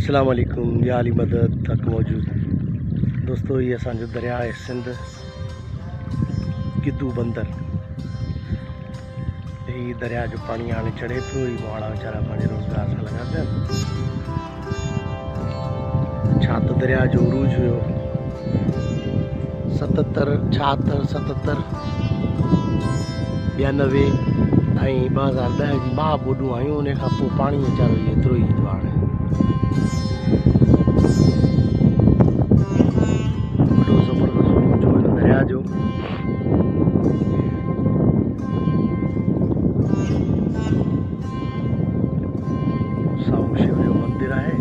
अस्सलाम वालेकुम या अली मदद तक मौजूद दोस्तों। ये असांजो दरिया है सिंध गिद्दू बंदर। ये दरिया जो पानी आने चढ़े पियो ही माड़ा वीचारा पंहिंजे रोज़गार सां लॻा पिया आहिनि। छा त दरिया जो उरूज हुयो 77 76 77 92 ऐं 2010 जी मां ॿोॾूं आहियूं। उन खां पोइ पाणी वीचारो एतिरो ई ईंदो हाणे। वॾो ज़बरदस्त उरूज हो हिन दरिया जो। साम्हूं शिव जो मंदिर आहे।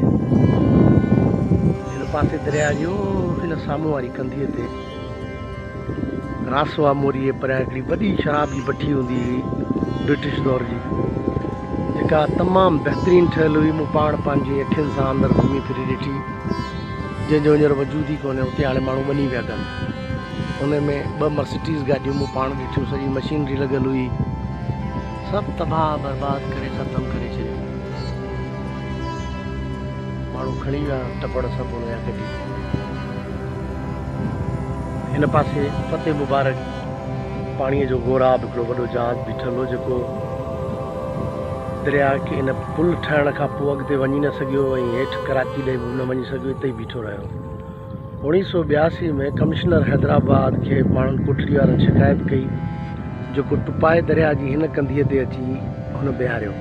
हिन पासे दरिया जो हिन साम्हूं वारी कंधीअ ते रासवा मोरीअ पर हिकिड़ी वॾी शराब जी भट्टी हूंदी हुई ब्रिटिश दौर जी, जेका तमामु बहितरीनु ठहियल हुई। मूं पाण पंहिंजी अखियुनि सां अंदरि घुमी फिरी ॾिठी, जंहिंजो हींअर वजूद ई कोन्हे। उते हाणे माण्हू वञी पिया कनि। उन में 2 मर्सिडीज़ गाॾियूं मूं पाण ॾिठियूं। सॼी मशीनरी लॻल हुई। सभु तबाह बर्बाद करे ख़तमु करे छॾियो। माण्हू खणी विया टपड़ सभु हुनजा कढी। हिन पासे फतेह मुबारक पाणीअ जो गोराब हिकिड़ो वॾो जहाज बीठल हो, जेको दरिया खे हिन पुल ठहण खां पोइ अॻिते वञी न सघियो ऐं हेठि कराची ॾे न वञी सघियो, हिते ई बीठो रहियो। 1982 में कमिश्नर हैदराबाद खे माण्हुनि कोठड़ी वारनि शिकायत कई, जेको टुपाए दरिया जी हिन कंधीअ ते अची हुन बिहारियो।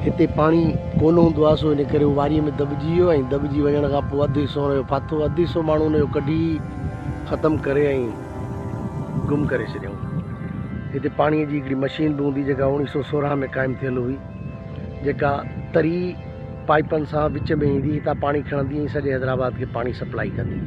हिते पाणी कोन हूंदो आहे, सो इन करे उहो वारीअ में दॿिजी वियो ऐं दॿिजी वञण खां पोइ अधु हिसो हुनजो फाथो, अधु हिसो माण्हू हुनजो कढी ख़तमु करे ऐं गुम करे छॾियऊं। हिते पाणीअ जी हिकिड़ी मशीन बि हूंदी, जेका 1916 में क़ाइमु थियल हुई, जेका तरी पाइपनि सां विच में ईंदी, हितां पाणी खणंदी ऐं सॼे हैदराबाद खे पाणी सप्लाई कंदी।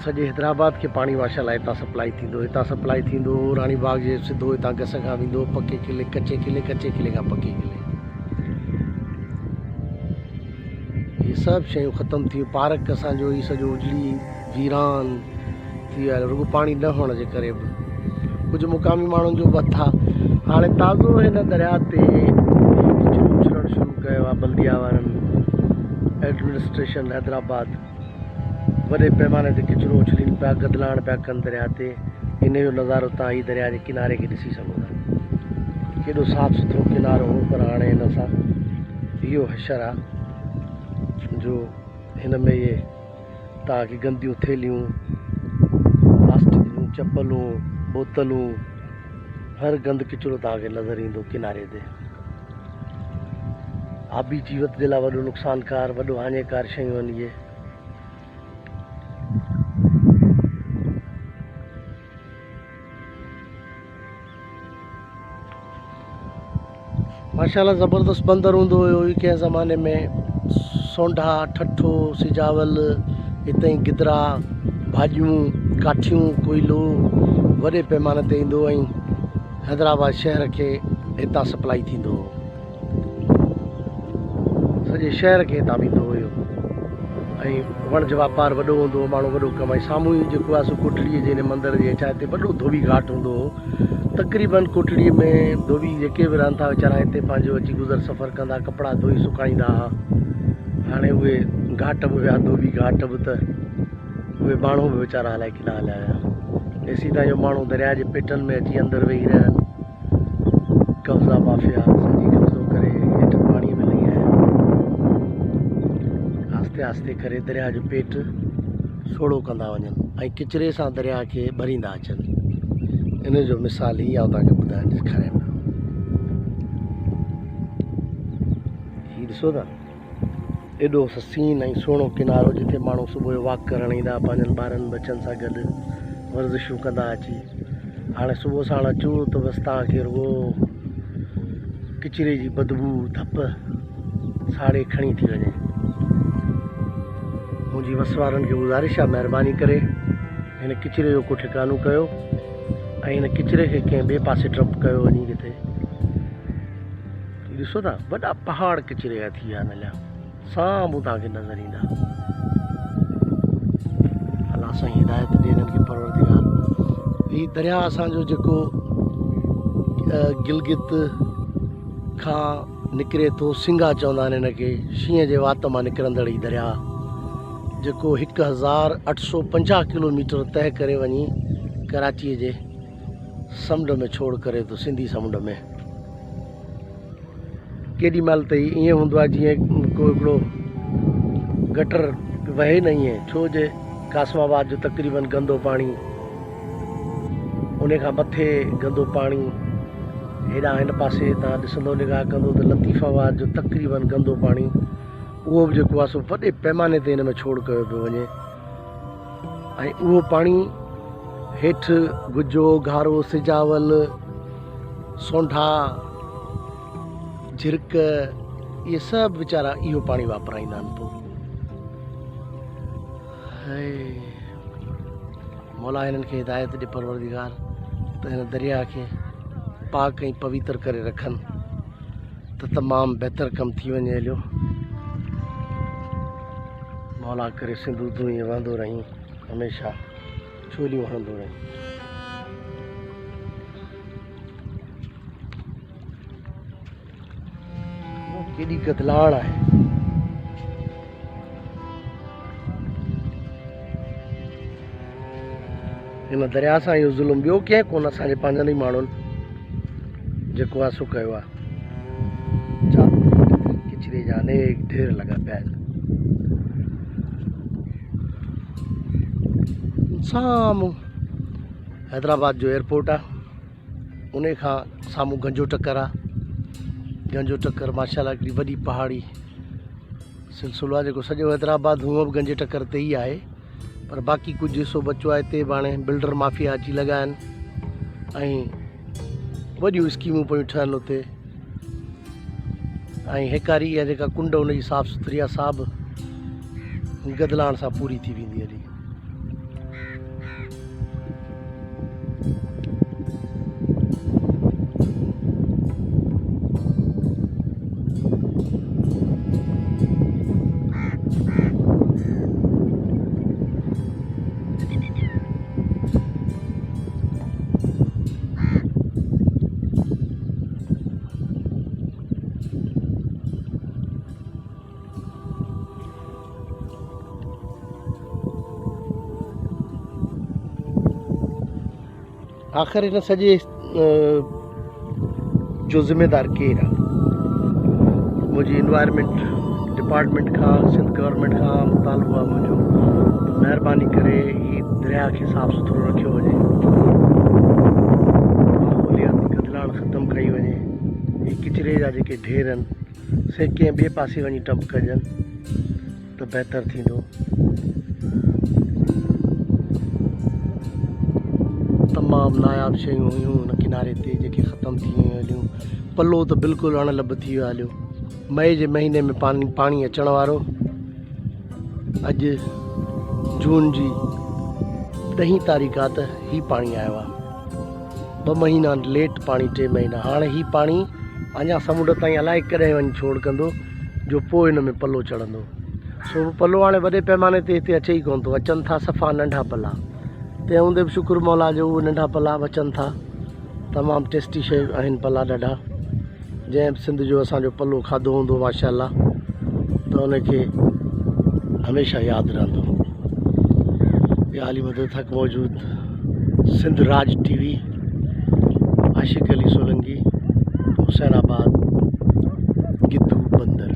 सॼे हैदराबाद खे पाणी माशाल्लाह हितां सप्लाई थींदो। हितां सप्लाई थींदो रानी बाग जे सिधो हितां गस खां वेंदो पके किले, कचे किले, कचे किले खां पके किले। इहे सभु शयूं ख़तमु थियूं। पार्क असांजो ही सॼो उजड़ी वीरान थी वियो आहे, रुॻो पाणी न हुअण जे करे बि। कुझु मुक़ामी माण्हुनि जो बि आहे। हाणे ताज़ो हिन दरिया ते किचिरो उछलणु शुरू कयो आहे बल्दिया वारनि। एडमिनिस्ट्रेशन हैदराबाद वॾे पैमाने ते किचिरो उछलीनि पिया, गदलाइण पिया कनि दरिया ते। इन जो नज़ारो तव्हां ही दरिया जे किनारे खे ॾिसी सघो था। केॾो साफ़ु सुथिरो किनारो हो, पर हाणे हिन सां इहो हशर आहे जो हिन में इहे तव्हांखे गंदियूं थेलियूं, प्लास्टिक जूं चपलूं, बोतलूं, हर गंद किचिरो तव्हांखे नज़र ईंदो किनारे ते। आबी जीवत जे लाइ वॾो नुक़सानकार, वॾो हाञेकार शयूं आहिनि इहे। माशाल्लाह ज़बरदस्त बंदर हूंदो हुयो कंहिं ज़माने में। सोंढा, ठठो, सिजावल, हिते ई गिदरा, भाॼियूं, काठियूं, कोयलो वॾे पैमाने ते ईंदो ऐं हैदराबाद शहर खे हितां सप्लाई थींदो हो। सॼे शहर खे हितां वेंदो हुयो ऐं वणज वापारु वॾो हूंदो हो, माण्हू वॾो कमाए। साम्हूं ई जेको आहे सो कोठड़ीअ जे हिन मंदर जे हेठां हिते वॾो धोबी घाट हूंदो हो। तक़रीबन कोठड़ीअ में धोबी जेके बि रहनि था वीचारा हिते पंहिंजो अची गुज़र सफ़र कंदा, कपिड़ा धोई सुकाईंदा हुआ। हाणे उहे घाट बि विया, धोबी घाट बि, त उहे माण्हू बि वीचारा अलाए किना हलिया विया। ॾिसी था इहो माण्हू दरिया जे पेटनि में अची अंदरि वेही रहिया आहिनि। कब्ज़ा माफ़िया सॼी कब्ज़ो करे हेठि पाणीअ में लही आया आहिनि। आहिस्ते आहिस्ते करे दरिया जो पेट सोढ़ो कंदा वञनि ऐं किचिरे सां दरिया खे भरींदा अचनि। इन जो मिसाल ई आहे तव्हांखे ॿुधाइण ॾेखारियां पियो। हीउ ॾिसो था एॾो हसीन ऐं सुहिणो किनारो, जिते माण्हू सुबुह जो वॉक करणु ईंदा, पंहिंजनि ॿारनि बचनि सां गॾु वर्ज़िशूं कंदा अची। हाणे सुबुह साण अचो त बसि तव्हांखे रुॻो किचिरे जी बदबू, धप, साड़े खणी थी वञे। मुंहिंजी वसवारनि खे गुज़ारिश आहे, महिरबानी करे हिन किचिरे जो को ठिकानो कयो ऐं हिन किचिरे खे कंहिं ॿिए पासे ट्रप कयो वञी किथे। ॾिसो था वॾा पहाड़ किचिरे जा थी विया आहिनि, हलिया साम्हूं तव्हांखे नज़र ईंदा। अलाह साईं हिदायत ॾे हिननि खे परवरदिगार। हीउ दरिया असांजो जेको गिलगित खां निकिरे थो सिंगा चवंदा आहिनि हिनखे, शींहं जे वात मां निकिरंदड़ ई दरिया, जेको 1850 किलोमीटर तय करे वञी कराचीअ जे समुंड में छोड़ करे थो, सिंधी समुंड में। केॾी महिल त ईअं हूंदो आहे जीअं को हिकिड़ो गटर वहे न, ईअं छो जे कासमाबाद जो तक़रीबन गंदो पाणी, उन खां मथे गंदो पाणी, हेॾां हिन पासे तव्हां ॾिसंदो निगाह कंदो त लतीफ़ाबाद जो तक़रीबन गंदो पाणी, उहो बि जेको आहे सो वॾे पैमाने ते हिन में छोड़ कयो पियो वञे। ऐं उहो पाणी हेठि गुजो, घारो, सिजावल, सोंढा, झिरक, इहे सभु वीचारा इहो पाणी वापराईंदा आहिनि। पोइ मौला हिननि खे हिदायत ॾे परवरदिगार त हिन दरिया खे पाक ऐं पवित्र करे रखनि त तमामु बहितर कमु थी वञे हलियो। मौला करे सिंधू तूं ईअं वहंदो रहीं, हमेशह छोलियूं हणंदो रहीं। केॾी गदलाण आहे। हिन दरिया सां इहो ज़ुल्म ॿियो कंहिं कोन, असांजे पंहिंजनि ई माण्हुनि जेको आहे सो कयो आहे। किचिरे जा अनेक ढेर लॻा पिया आहिनि। साम्हूं हैदराबाद जो एयरपोर्ट आहे, उन खां साम्हूं गंजो टकर आहे। गंजो टकर माशाल्लाह हिकिड़ी वॾी पहाड़ी सिलसिलो आहे, जेको सॼो हैदराबाद हूअं बि गंजे टकर ते ई आहे, पर बाक़ी कुझु हिसो बचो आहे। हिते बि हाणे बिल्डर माफ़िया अची लॻा आहिनि ऐं वॾियूं स्कीमूं पियूं ठहनि हुते। ऐं हिकारी इहा जेका कुंड हुनजी साफ़ु सुथरी आहे, सा बि गदलाण सां पूरी थी वेंदी हली। आख़िर हिन सॼे जो ज़िम्मेदार केरु आहे? मुंहिंजी इन्वायरमेंट डिपार्टमेंट खां, सिंध गवर्नमेंट खां मुतालबो आहे मुंहिंजो, महिरबानी करे ही दरिया खे साफ़ु सुथिरो रखियो वञे, माहौलियाती गदलाण ख़तमु कई वञे। ही किचिरे जा जेके ढेर आहिनि से कंहिं ॿिए पासे वञी टंप कजनि त बहितर थींदो। तमामु नायाब शयूं हुयूं हुन किनारे ते जेके ख़तमु थी वियूं हलियूं। पल्लो त बिल्कुलु अणलभ थी वियो हलियो। मई जे महीने में पाणी अचण वारो, अॼु जून जी 10 तारीख़ आहे त ही पाणी आयो आहे। 2 महीना लेट पाणी, 3 महीना। हाणे ही पाणी अञा समुंड ताईं अलाए कॾहिं वञी छोड़ कंदो, जो पोइ हिन में पल्लो चढ़ंदो। सो पल्लो हाणे वॾे पैमाने ते हिते अचे ई कोन थो। अचनि था सफ़ा नंढा पल्ला, तंहिं हूंदे बि शुक्र मौला जो उहे नंढा पल्ला अचनि था। तमामु टेस्टी शयूं आहिनि पल्ला ॾाढा। जंहिं सिंध जो असांजो पल्लो खाधो हूंदो माशाल्लाह, त उनखे हमेशह यादि रहंदो। इहा हाली मदद तक मौजूदु सिंध राज TV, आशिक़ अली सोलंकी, हुसैनाबाद, गिद्धू बंदर।